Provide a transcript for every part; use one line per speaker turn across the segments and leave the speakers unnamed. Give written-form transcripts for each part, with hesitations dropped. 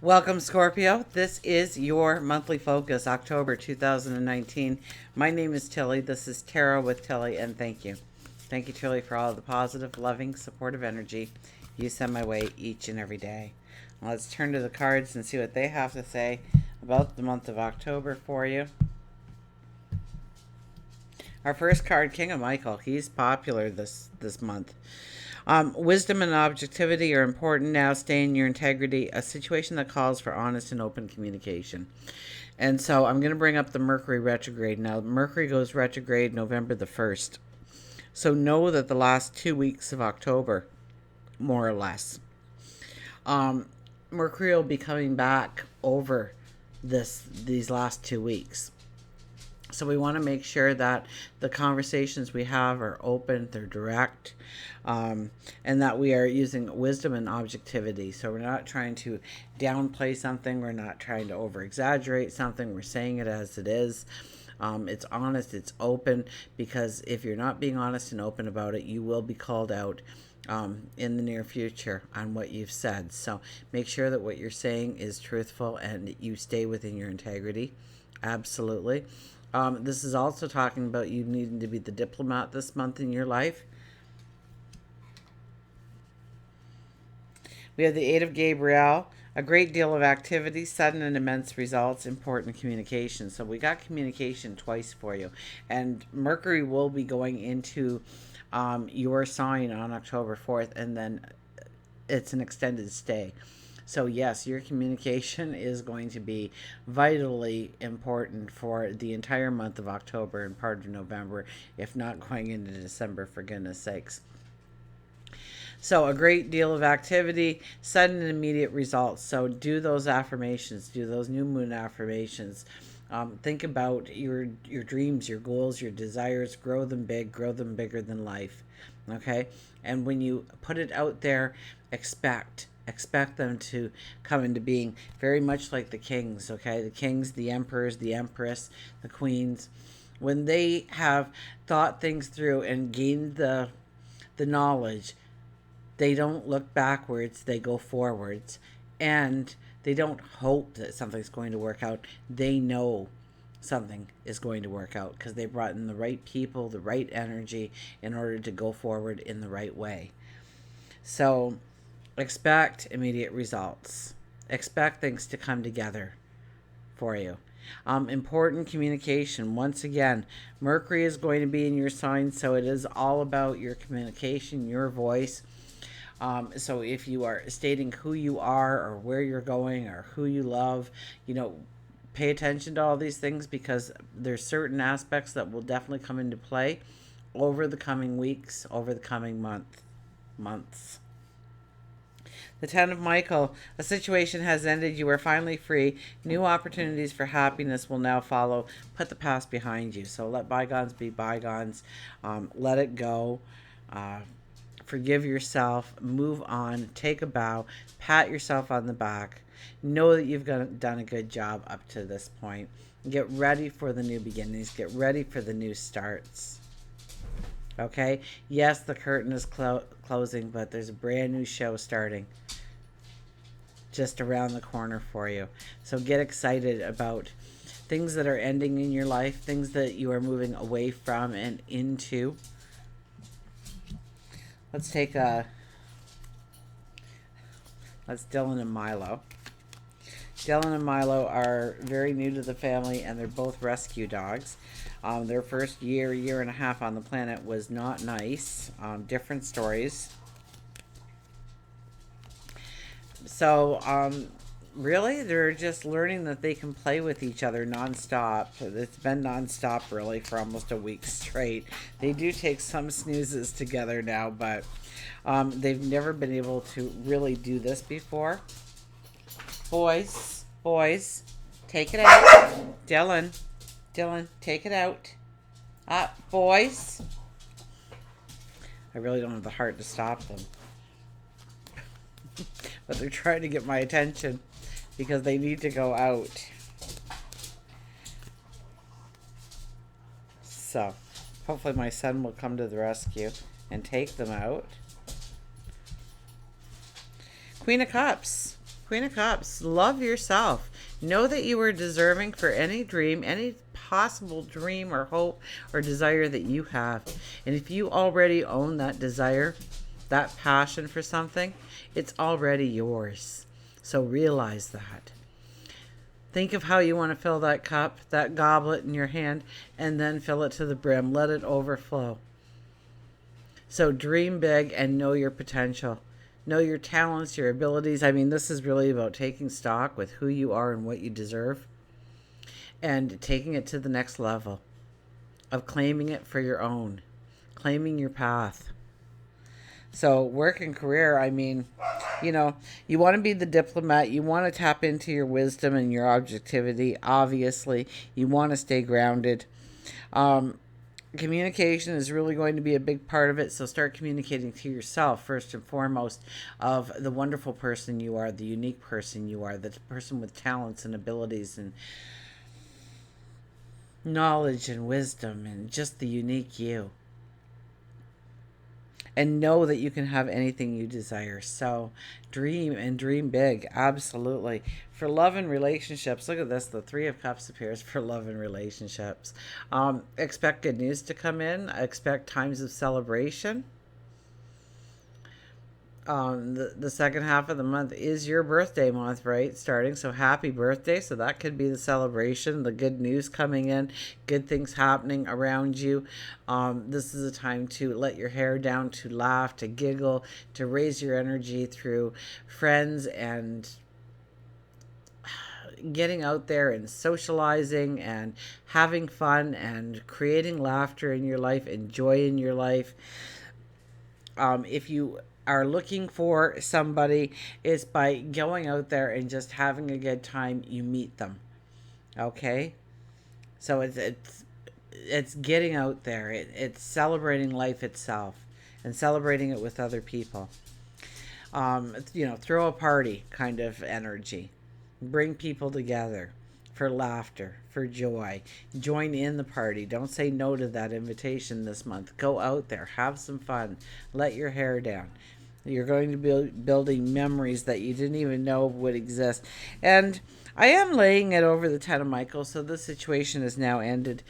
Welcome, Scorpio. This is your monthly focus, October 2019. My name is Tilly. This is Tarot with Tilly, and thank you. Thank you, Tilly, for all of the positive, loving, supportive energy you send my way each and every day. Let's turn to the cards and see what they have to say about the month of October for you. Our first card, King of Michael. He's popular this month. Wisdom and objectivity are important now. Stay in your integrity. A situation that calls for honest and open communication. And so I'm going to bring up the Mercury retrograde. Now, Mercury goes retrograde November the 1st. So know that the last 2 weeks of October, more or less, Mercury will be coming back over these last 2 weeks. So we want to make sure that the conversations we have are open, they're direct, and that we are using wisdom and objectivity. So we're not trying to downplay something. We're not trying to over-exaggerate something. We're saying it as it is. It's honest, it's open, because if you're not being honest and open about it, you will be called out in the near future on what you've said. So make sure that what you're saying is truthful and you stay within your integrity. Absolutely. This is also talking about you needing to be the diplomat this month in your life. We have the Eight of Gabriel, a great deal of activity, sudden and immense results, important communication. So we got communication twice for you. And Mercury will be going into your sign on October 4th, and then it's an extended stay. So yes, your communication is going to be vitally important for the entire month of October and part of November, if not going into December, for goodness sakes. So a great deal of activity, sudden and immediate results. So do those affirmations, do those new moon affirmations. Think about your dreams, your goals, your desires. Grow them big, grow them bigger than life. Okay? And when you put it out there, expect them to come into being, very much like the kings. Okay? The kings, the emperors, the empress, the queens. When they have thought things through and gained the knowledge, they don't look backwards, they go forwards. And they don't hope that something's going to work out. They know something is going to work out because they brought in the right people, the right energy in order to go forward in the right way. So expect immediate results. Expect things to come together for you. Important communication. Once again, Mercury is going to be in your sign, so it is all about your communication, your voice. So if you are stating who you are or where you're going or who you love, pay attention to all these things, because there's certain aspects that will definitely come into play over the coming weeks, over the coming months. The Ten of Michael, a situation has ended. You are finally free. New opportunities for happiness will now follow. Put the past behind you. So let bygones be bygones. Let it go. Forgive yourself, move on, take a bow, pat yourself on the back. Know that you've done a good job up to this point. Get ready for the new beginnings. Get ready for the new starts. Okay? Yes, the curtain is closing, but there's a brand new show starting just around the corner for you. So get excited about things that are ending in your life, things that you are moving away from and into. Let's take that's Dylan and Milo. Dylan and Milo are very new to the family, and they're both rescue dogs. Their first year and a half on the planet was not nice. Different stories. So, really, they're just learning that they can play with each other nonstop. It's been nonstop, really, for almost a week straight. They do take some snoozes together now, but they've never been able to really do this before. Boys, take it out. Dylan, take it out. Boys. I really don't have the heart to stop them. But they're trying to get my attention because they need to go out. So, hopefully my son will come to the rescue and take them out. Queen of Cups. Queen of Cups, love yourself. Know that you are deserving for any dream, any possible dream or hope or desire that you have. And if you already own that desire, that passion for something, it's already yours. So realize that. Think of how you want to fill that cup, that goblet in your hand, and then fill it to the brim. Let it overflow. So dream big and know your potential. Know your talents, your abilities. I mean, this is really about taking stock with who you are and what you deserve and taking it to the next level of claiming it for your own, claiming your path. So work and career, I mean, you want to be the diplomat. You want to tap into your wisdom and your objectivity. Obviously, you want to stay grounded. Um, Communication is really going to be a big part of it. So start communicating to yourself first and foremost of the wonderful person you are, the unique person you are, the person with talents and abilities and knowledge and wisdom and just the unique you. And know that you can have anything you desire. So dream and dream big. Absolutely. For love and relationships, look at this. The Three of Cups appears for love and relationships. Expect good news to come in. Expect times of celebration. The second half of the month is your birthday month, right? Starting. So happy birthday. So that could be the celebration, the good news coming in, good things happening around you. This is a time to let your hair down, to laugh, to giggle, to raise your energy through friends and getting out there and socializing and having fun and creating laughter in your life and joy in your life. If you are looking for somebody, is by going out there and just having a good time, you meet them. Okay? So it's getting out there. It's celebrating life itself and celebrating it with other people. Throw a party kind of energy. Bring people together for laughter, for joy. Join in the party. Don't say no to that invitation this month. Go out there, have some fun, let your hair down. You're going to be building memories that you didn't even know would exist. And I am laying it over the Ten of Michael, so the situation is now ended.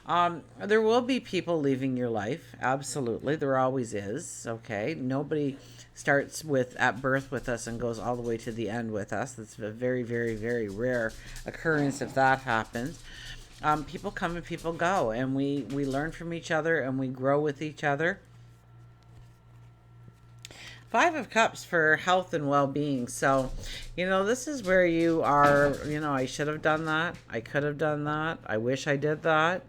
There will be people leaving your life. Absolutely. There always is. Okay. Nobody starts at birth with us and goes all the way to the end with us. That's a very, very, very rare occurrence if that happens. People come and people go, and we learn from each other and we grow with each other. Five of Cups for health and well-being. So, this is where you are, I should have done that. I could have done that. I wish I did that.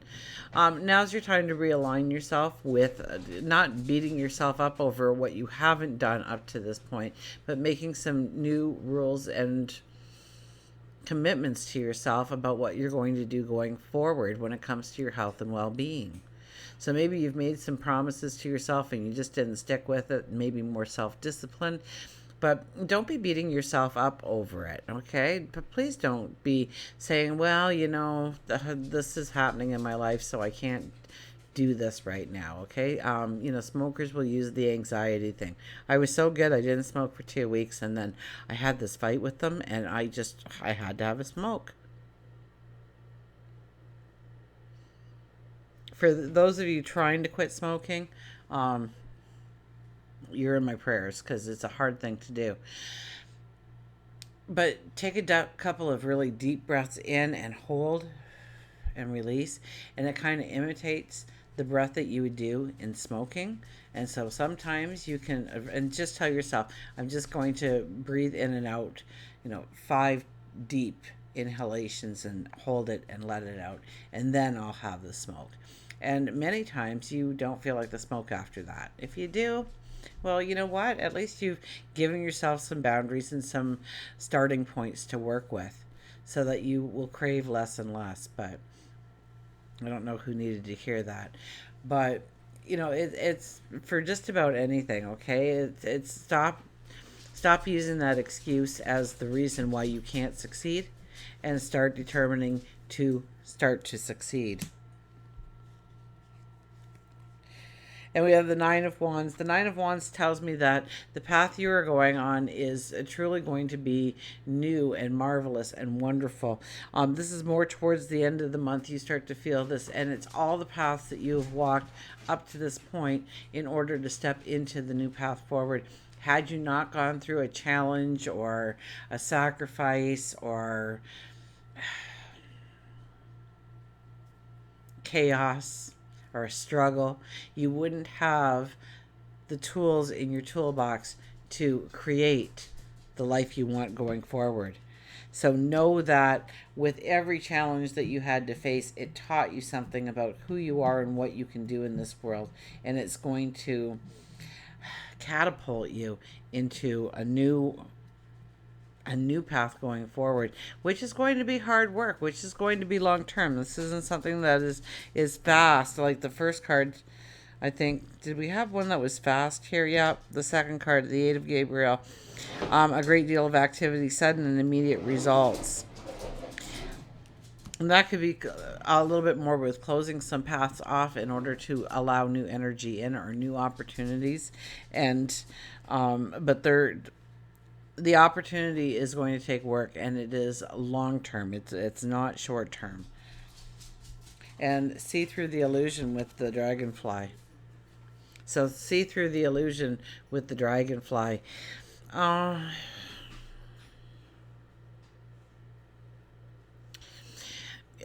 Now's your time to realign yourself with not beating yourself up over what you haven't done up to this point, but making some new rules and commitments to yourself about what you're going to do going forward when it comes to your health and well-being. So maybe you've made some promises to yourself and you just didn't stick with it. Maybe more self-discipline. But don't be beating yourself up over it, okay? But please don't be saying, well, this is happening in my life, so I can't do this right now, okay? Smokers will use the anxiety thing. I was so good, I didn't smoke for 2 weeks, and then I had this fight with them, and I had to have a smoke. For those of you trying to quit smoking, you're in my prayers because it's a hard thing to do. But take a couple of really deep breaths in and hold and release. And it kind of imitates the breath that you would do in smoking. And so sometimes you can, and just tell yourself, I'm just going to breathe in and out, 5 deep inhalations and hold it and let it out. And then I'll have the smoke. And many times you don't feel like the smoke after that. If you do, well, you know what? At least you've given yourself some boundaries and some starting points to work with so that you will crave less and less. But I don't know who needed to hear that. But, it's for just about anything, okay? It's stop using that excuse as the reason why you can't succeed and start determining to start to succeed. And we have the Nine of Wands. The Nine of Wands tells me that the path you are going on is truly going to be new and marvelous and wonderful. This is more towards the end of the month. You start to feel this, and it's all the paths that you have walked up to this point in order to step into the new path forward. Had you not gone through a challenge or a sacrifice or chaos or a struggle, you wouldn't have the tools in your toolbox to create the life you want going forward. So know that with every challenge that you had to face, it taught you something about who you are and what you can do in this world. And it's going to catapult you into a new path going forward, which is going to be hard work, which is going to be long term. This isn't something that is fast. Like the first card, I think, did we have one that was fast here? Yeah, the second card, the Eight of Gabriel. A great deal of activity, sudden and immediate results. And that could be a little bit more with closing some paths off in order to allow new energy in or new opportunities. And, but the opportunity is going to take work, and it is long term. It's not short term. And see through the illusion with the dragonfly. So see through the illusion with the dragonfly.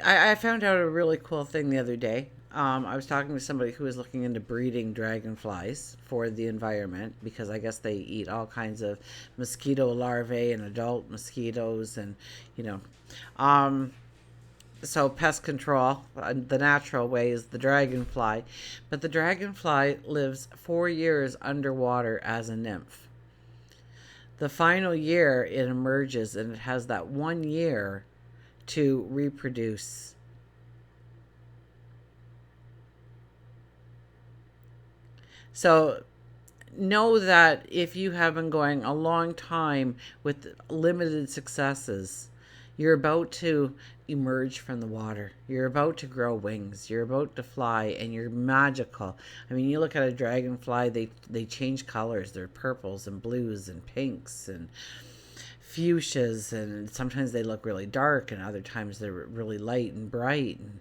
I found out a really cool thing the other day. I was talking to somebody who was looking into breeding dragonflies for the environment because I guess they eat all kinds of mosquito larvae and adult mosquitoes and, you know. So pest control, the natural way is the dragonfly. But the dragonfly lives 4 years underwater as a nymph. The final year it emerges and it has that 1 year to reproduce. So know that if you have been going a long time with limited successes, you're about to emerge from the water. You're about to grow wings. You're about to fly, and you're magical. I mean, you look at a dragonfly, they change colors. They're purples and blues and pinks and fuchsias, and sometimes they look really dark, and other times they're really light and bright. And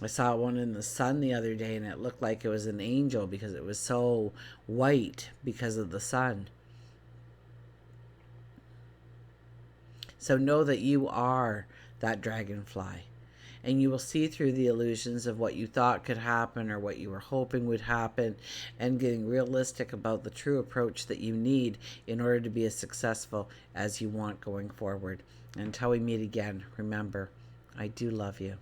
I saw one in the sun the other day, and it looked like it was an angel because it was so white because of the sun. So know that you are that dragonfly, and you will see through the illusions of what you thought could happen or what you were hoping would happen, and getting realistic about the true approach that you need in order to be as successful as you want going forward. Until we meet again, remember, I do love you.